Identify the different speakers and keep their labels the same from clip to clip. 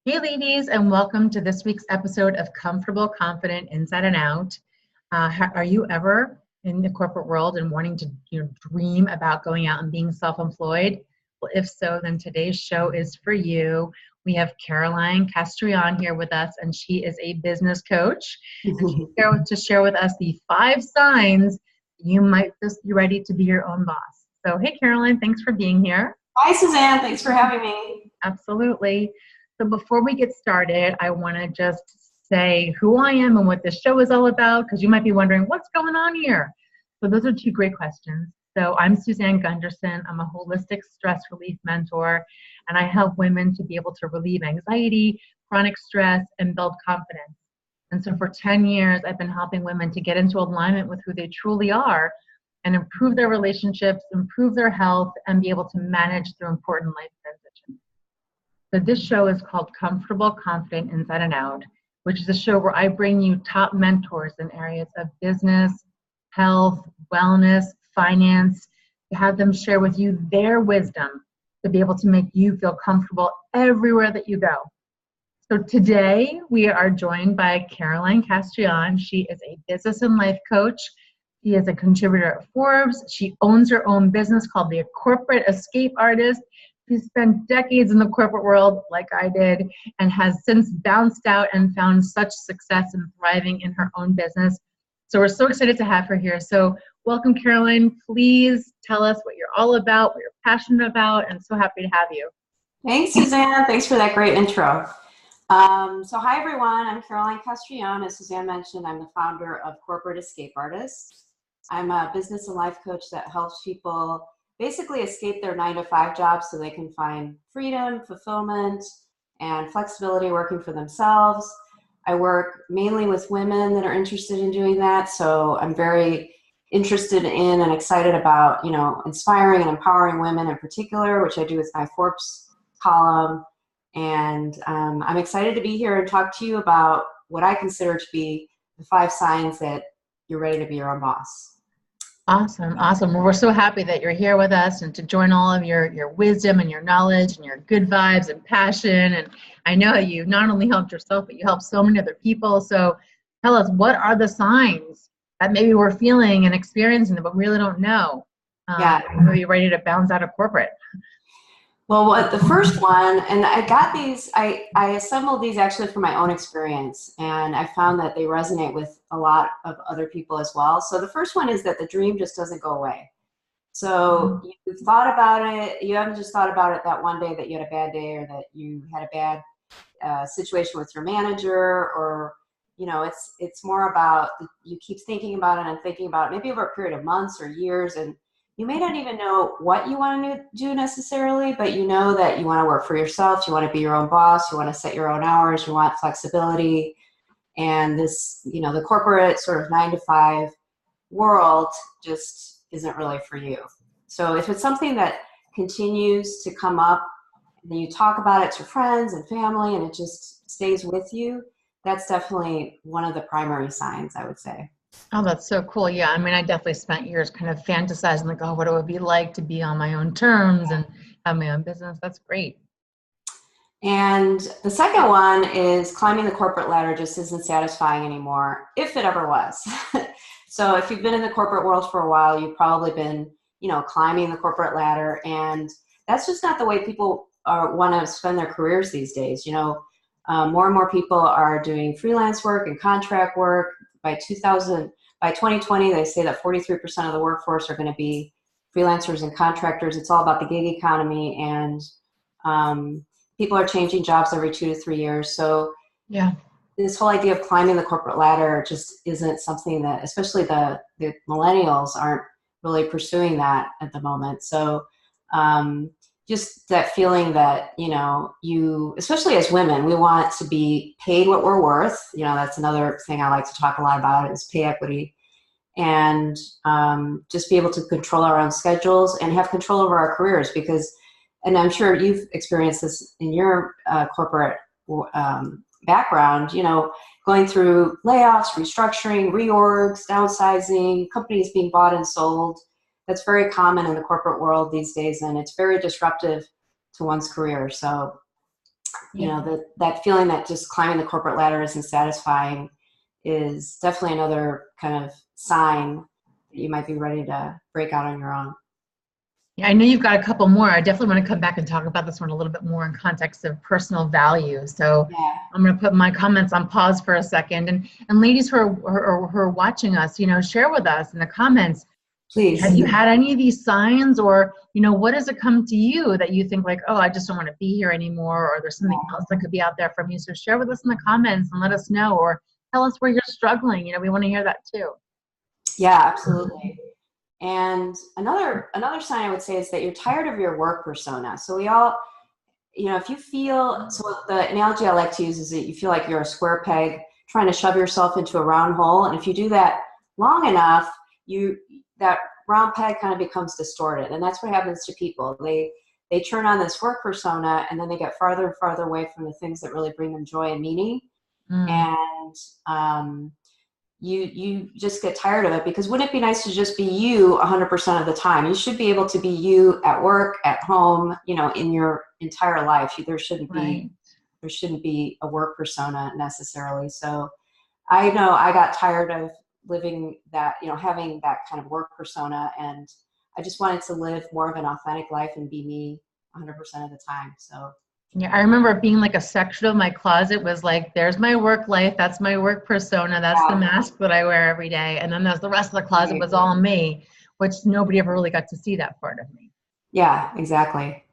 Speaker 1: Hey, ladies, and welcome to this week's episode of Comfortable, Confident, Inside and Out. Are you ever in the corporate world and wanting to dream about going out and being self-employed? Well, if so, then today's show is for you. We have Caroline Castrillon here with us, and she is a business coach. And she's here to share with us the 5 signs you might just be ready to be your own boss. So, hey, Caroline, thanks for being here.
Speaker 2: Hi, Suzanne. Thanks for having me.
Speaker 1: Absolutely. So before we get started, I want to just say who I am and what this show is all about, because you might be wondering, what's going on here? So those are 2 great questions. So I'm Suzanne Gundersen. I'm a holistic stress relief mentor, and I help women to be able to relieve anxiety, chronic stress, and build confidence. And so for 10 years, I've been helping women to get into alignment with who they truly are and improve their relationships, improve their health, and be able to manage through important life transitions. So this show is called Comfortable, Confident, Inside and Out, which is a show where I bring you top mentors in areas of business, health, wellness, finance, to have them share with you their wisdom to be able to make you feel comfortable everywhere that you go. So today we are joined by Caroline Castrillon. She is a business and life coach. She is a contributor at Forbes. She owns her own business called The Corporate Escape Artist. She spent decades in the corporate world like I did and has since bounced out and found such success in thriving in her own business. So we're so excited to have her here. So welcome, Caroline. Please tell us what you're all about, what you're passionate about, and so happy to have you.
Speaker 2: Thanks, Suzanne. Thanks for that great intro. So hi, everyone. I'm Caroline Castrillon. As Suzanne mentioned, I'm the founder of Corporate Escape Artist. I'm a business and life coach that helps people basically escape their 9-to-5 jobs so they can find freedom, fulfillment, and flexibility working for themselves. I work mainly with women that are interested in doing that, so I'm very interested in and excited about, inspiring and empowering women in particular, which I do with my Forbes column. And I'm excited to be here and talk to you about what I consider to be the 5 signs that you're ready to be your own boss.
Speaker 1: Awesome. Well, we're so happy that you're here with us and to join all of your wisdom and your knowledge and your good vibes and passion. And I know you not only helped yourself, but you helped so many other people. So tell us, what are the signs that maybe we're feeling and experiencing but we really don't know? Are you ready to bounce out of corporate?
Speaker 2: Well, the first one, and I got these, I assembled these actually from my own experience, and I found that they resonate with a lot of other people as well. So the first one is that the dream just doesn't go away. So you've thought about it, you haven't just thought about it that one day that you had a bad day or that you had a bad situation with your manager, or, it's more about you keep thinking about it and thinking about it maybe over a period of months or years, and you may not even know what you want to do necessarily, but you know that you want to work for yourself, you want to be your own boss, you want to set your own hours, you want flexibility. And this, the corporate sort of 9-to-5 world just isn't really for you. So if it's something that continues to come up and you talk about it to friends and family and it just stays with you, that's definitely one of the primary signs, I would say.
Speaker 1: Oh, that's so cool. Yeah, I mean, I definitely spent years kind of fantasizing like, oh, what it would be like to be on my own terms and have my own business. That's great.
Speaker 2: And the second one is climbing the corporate ladder just isn't satisfying anymore, if it ever was. So if you've been in the corporate world for a while, you've probably been, climbing the corporate ladder, and that's just not the way people want to spend their careers these days. More and more people are doing freelance work and contract work. By 2020, they say that 43% of the workforce are going to be freelancers and contractors. It's all about the gig economy, and people are changing jobs every 2 to 3 years. So this whole idea of climbing the corporate ladder just isn't something that, especially the millennials, aren't really pursuing that at the moment. So just that feeling that, you, especially as women, we want to be paid what we're worth. That's another thing I like to talk a lot about is pay equity, and just be able to control our own schedules and have control over our careers, because, and I'm sure you've experienced this in your corporate background, going through layoffs, restructuring, reorgs, downsizing, companies being bought and sold. That's very common in the corporate world these days, and it's very disruptive to one's career. So you know, that feeling that just climbing the corporate ladder isn't satisfying is definitely another kind of sign that you might be ready to break out on your own.
Speaker 1: Yeah, I know you've got a couple more. I definitely want to come back and talk about this one a little bit more in context of personal value. So
Speaker 2: Yeah.
Speaker 1: I'm going to put my comments on pause for a second. And ladies who are watching us, you know, share with us in the comments.
Speaker 2: Please.
Speaker 1: Have you had any of these signs, or, you know, what has it come to you that you think like, oh, I just don't want to be here anymore, or there's something else that could be out there from you? So share with us in the comments and let us know, or tell us where you're struggling. You know, we want to hear that too.
Speaker 2: Yeah, absolutely. And another sign I would say is that you're tired of your work persona. So we all, you know, if you feel, so the analogy I like to use is that you feel like you're a square peg trying to shove yourself into a round hole. And if you do that long enough, that round peg kind of becomes distorted. And that's what happens to people. They turn on this work persona, and then they get farther and farther away from the things that really bring them joy and meaning. And you just get tired of it, because wouldn't it be nice to just be you 100% of the time? You should be able to be you at work, at home, you know, in your entire life. There shouldn't be a work persona necessarily. So I know I got tired of living that, you know, having that kind of work persona, and I just wanted to live more of an authentic life and be me 100% of the time. So
Speaker 1: yeah, I remember it being like a section of my closet was like, there's my work life, that's my work persona, that's the mask that I wear every day, and then there's the rest of the closet was all me, which nobody ever really got to see that part of me.
Speaker 2: Yeah, exactly.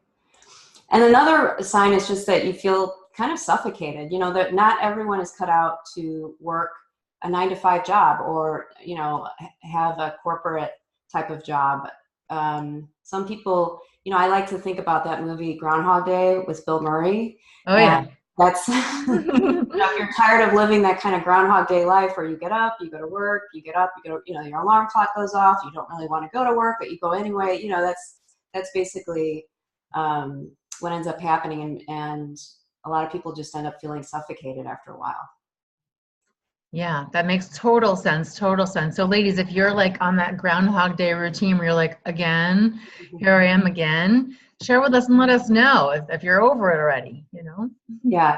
Speaker 2: And another sign is just that you feel kind of suffocated. You know, that not everyone is cut out to work a 9-to-5 job, or, you know, have a corporate type of job. Some people, you know, I like to think about that movie Groundhog Day with Bill Murray.
Speaker 1: Oh yeah.
Speaker 2: That's, you know, if you're tired of living that kind of Groundhog Day life where you get up, you go to work, you get up, you go, you know, your alarm clock goes off, you don't really want to go to work, but you go anyway. You know, that's basically what ends up happening, and a lot of people just end up feeling suffocated after a while.
Speaker 1: Yeah, that makes total sense. Total sense. So ladies, if you're like on that Groundhog Day routine where you're like, again, here I am again, share with us and let us know if you're over it already, you know?
Speaker 2: Yeah.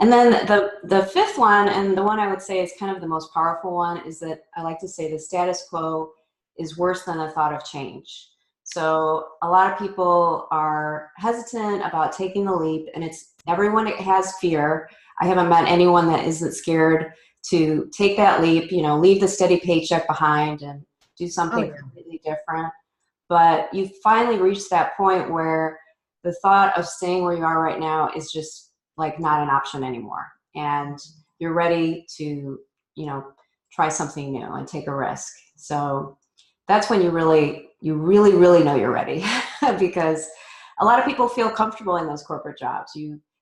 Speaker 2: And then the fifth one, and the one I would say is kind of the most powerful one, is that I like to say the status quo is worse than the thought of change. So a lot of people are hesitant about taking the leap, and everyone has fear. I haven't met anyone that isn't scared to take that leap, you know, leave the steady paycheck behind and do something completely different. But you finally reach that point where the thought of staying where you are right now is just like not an option anymore. And you're ready to, you know, try something new and take a risk. So that's when you really know you're ready because a lot of people feel comfortable in those corporate jobs.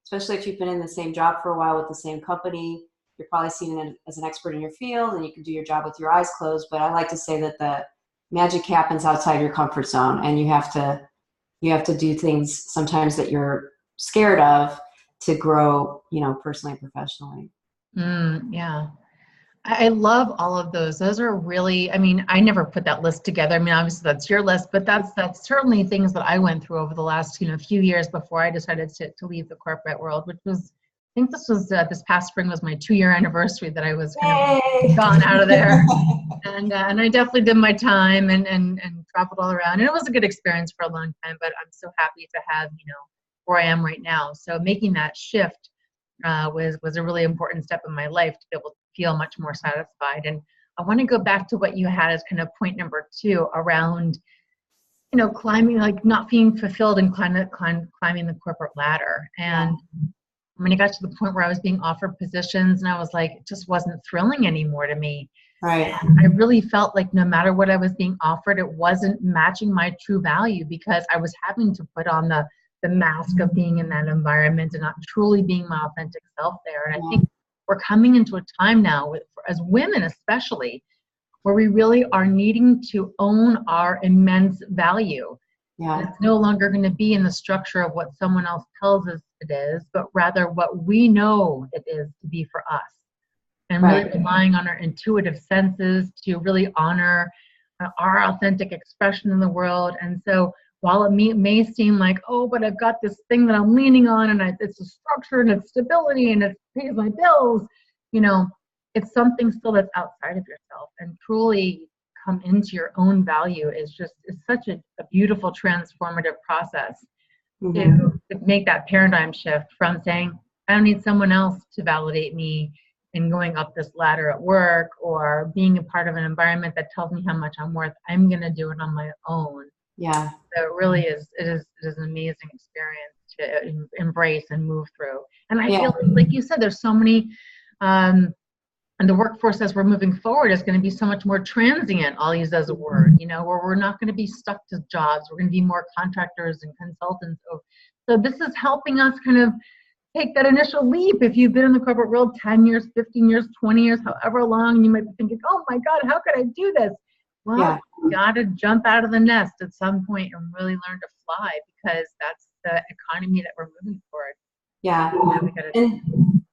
Speaker 2: Especially if you've been in the same job for a while with the same company, you're probably seen as an expert in your field, and you can do your job with your eyes closed. But I like to say that the magic happens outside your comfort zone, and you have to do things sometimes that you're scared of to grow, you know, personally and professionally.
Speaker 1: Yeah. I love all of those. Those are really, I mean, I never put that list together. I mean, obviously that's your list, but that's certainly things that I went through over the last, you know, few years before I decided to leave the corporate world, which was, I think this was, this past spring was my 2-year anniversary that I was kind of gone out of there. And I definitely did my time and traveled all around. And it was a good experience for a long time, but I'm so happy to have, you know, where I am right now. So making that shift was a really important step in my life to be able to feel much more satisfied. And I want to go back to what you had as kind of point number 2 around, you know, climbing, like not being fulfilled and climbing the corporate ladder. And when it got to the point where I was being offered positions and I was like, it just wasn't thrilling anymore to me.
Speaker 2: Right.
Speaker 1: And I really felt like no matter what I was being offered, it wasn't matching my true value because I was having to put on the mask of being in that environment and not truly being my authentic self there. And I think we're coming into a time now, as women especially, where we really are needing to own our immense value.
Speaker 2: Yeah.
Speaker 1: It's no longer going to be in the structure of what someone else tells us it is, but rather what we know it is to be for us. And really relying on our intuitive senses to really honor our authentic expression in the world. And so while it may seem like, oh, but I've got this thing that I'm leaning on, and it's a structure and it's stability and it pays my bills, you know, it's something still that's outside of yourself. And truly come into your own value is such a beautiful transformative process to make that paradigm shift from saying, I don't need someone else to validate me in going up this ladder at work or being a part of an environment that tells me how much I'm worth. I'm going to do it on my own.
Speaker 2: Yeah.
Speaker 1: So it really is, it is an amazing experience to embrace and move through. And I feel like you said, there's so many, and the workforce as we're moving forward is going to be so much more transient, I'll use as a word, you know, where we're not going to be stuck to jobs. We're going to be more contractors and consultants. So this is helping us kind of take that initial leap. If you've been in the corporate world 10 years, 15 years, 20 years, however long, you might be thinking, oh my God, how could I do this? Well, you got to jump out of the nest at some point and really learn to fly, because that's the economy that we're moving toward.
Speaker 2: Yeah.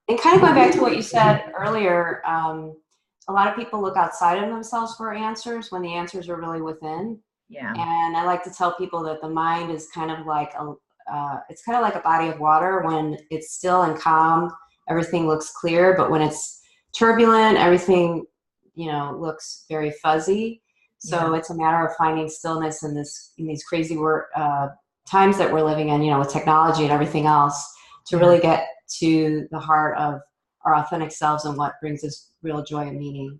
Speaker 2: And kind of going back to what you said earlier, a lot of people look outside of themselves for answers when the answers are really within.
Speaker 1: Yeah.
Speaker 2: And I like to tell people that the mind is kind of like it's kind of like a body of water. When it's still and calm, everything looks clear. But when it's turbulent, everything, you know, looks very fuzzy. So it's a matter of finding stillness in these crazy times that we're living in, you know, with technology and everything else, to really get to the heart of our authentic selves and what brings us real joy and meaning.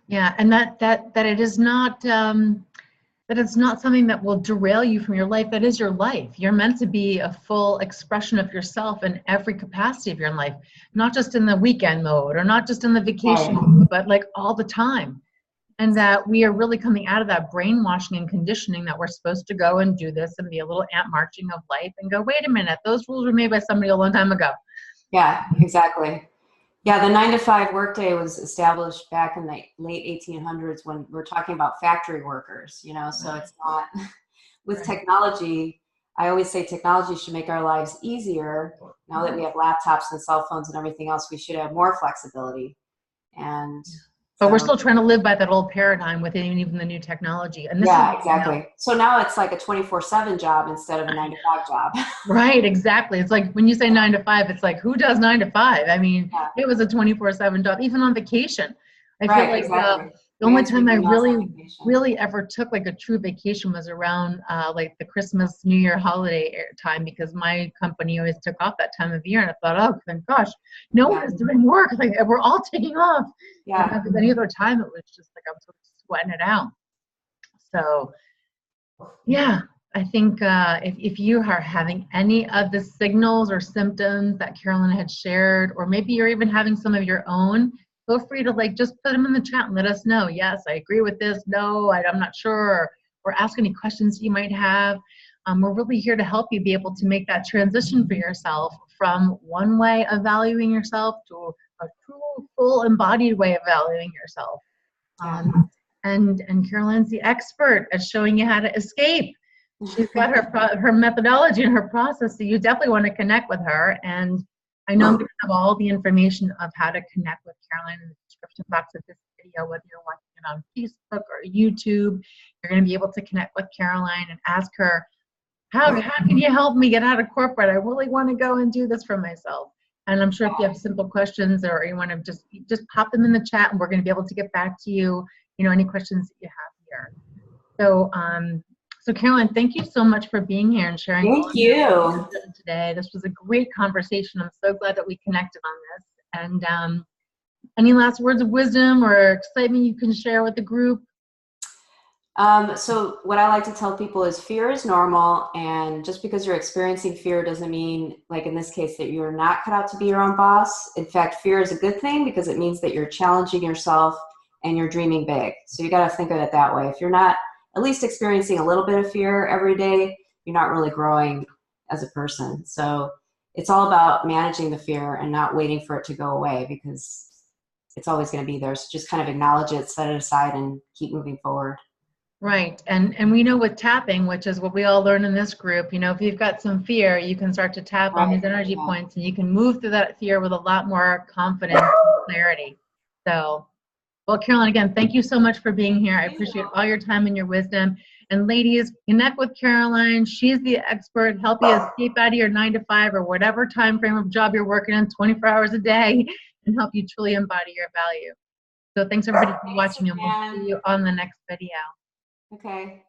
Speaker 2: Yeah,
Speaker 1: and that it is not that it's not something that will derail you from your life. That is your life. You're meant to be a full expression of yourself in every capacity of your life, not just in the weekend mode or not just in the vacation mode, but like all the time. And that we are really coming out of that brainwashing and conditioning that we're supposed to go and do this and be a little ant marching of life and go, wait a minute, those rules were made by somebody a long time ago.
Speaker 2: Yeah, exactly. Yeah, the 9-to-5 workday was established back in the late 1800s when we're talking about factory workers, you know, so it's not, with technology, I always say technology should make our lives easier. Now that we have laptops and cell phones and everything else, we should have more flexibility.
Speaker 1: But we're still trying to live by that old paradigm within even the new technology. And this
Speaker 2: exactly. So now it's like a 24/7 job instead of a 9-to-5 job.
Speaker 1: Right, exactly. It's like when you say 9 to 5, it's like, who does 9 to 5? I mean, it was a 24/7 job, even on vacation. I feel like the only time I really ever took like a true vacation was around like the Christmas, New Year holiday time, because my company always took off that time of year. And I thought, oh, thank gosh, no one is doing work. Like we're all taking off. Yeah. And any other time, it was just like I'm sort of sweating it out. So, yeah, I think if you are having any of the signals or symptoms that Caroline had shared, or maybe you're even having some of your own, feel free to like just put them in the chat and let us know. Yes, I agree with this. No, I'm not sure. Or ask any questions you might have. We're really here to help you be able to make that transition for yourself from one way of valuing yourself to a true, full, embodied way of valuing yourself. And Caroline's the expert at showing you how to escape. She's got her methodology and her process, so you definitely want to connect with her. And I know I'm going to have all the information of how to connect with Caroline in the description box of this video, whether you're watching it on Facebook or YouTube. You're going to be able to connect with Caroline and ask her, how can you help me get out of corporate? I really want to go and do this for myself. And I'm sure if you have simple questions or you want to just pop them in the chat, and we're going to be able to get back to you, you know, any questions that you have here. So, so Caroline, thank you so much for being here and sharing.
Speaker 2: Thank you.
Speaker 1: Today. This was a great conversation. I'm so glad that we connected on this. And any last words of wisdom or excitement you can share with the group?
Speaker 2: So what I like to tell people is fear is normal, and just because you're experiencing fear doesn't mean, like in this case, that you're not cut out to be your own boss. In fact, fear is a good thing because it means that you're challenging yourself and you're dreaming big. So you got to think of it that way. If you're not at least experiencing a little bit of fear every day, you're not really growing as a person. So it's all about managing the fear and not waiting for it to go away, because it's always going to be there. So just kind of acknowledge it, set it aside, and keep moving forward.
Speaker 1: Right. And we know with tapping, which is what we all learn in this group, you know, if you've got some fear, you can start to tap on these energy points, and you can move through that fear with a lot more confidence and clarity. So, well, Caroline, again, thank you so much for being here. I appreciate all your time and your wisdom. And ladies, connect with Caroline. She's the expert. Help you escape out of your 9 to 5 or whatever time frame of job you're working in 24 hours a day and help you truly embody your value. So thanks everybody for watching, and we'll see you on the next video.
Speaker 2: Okay.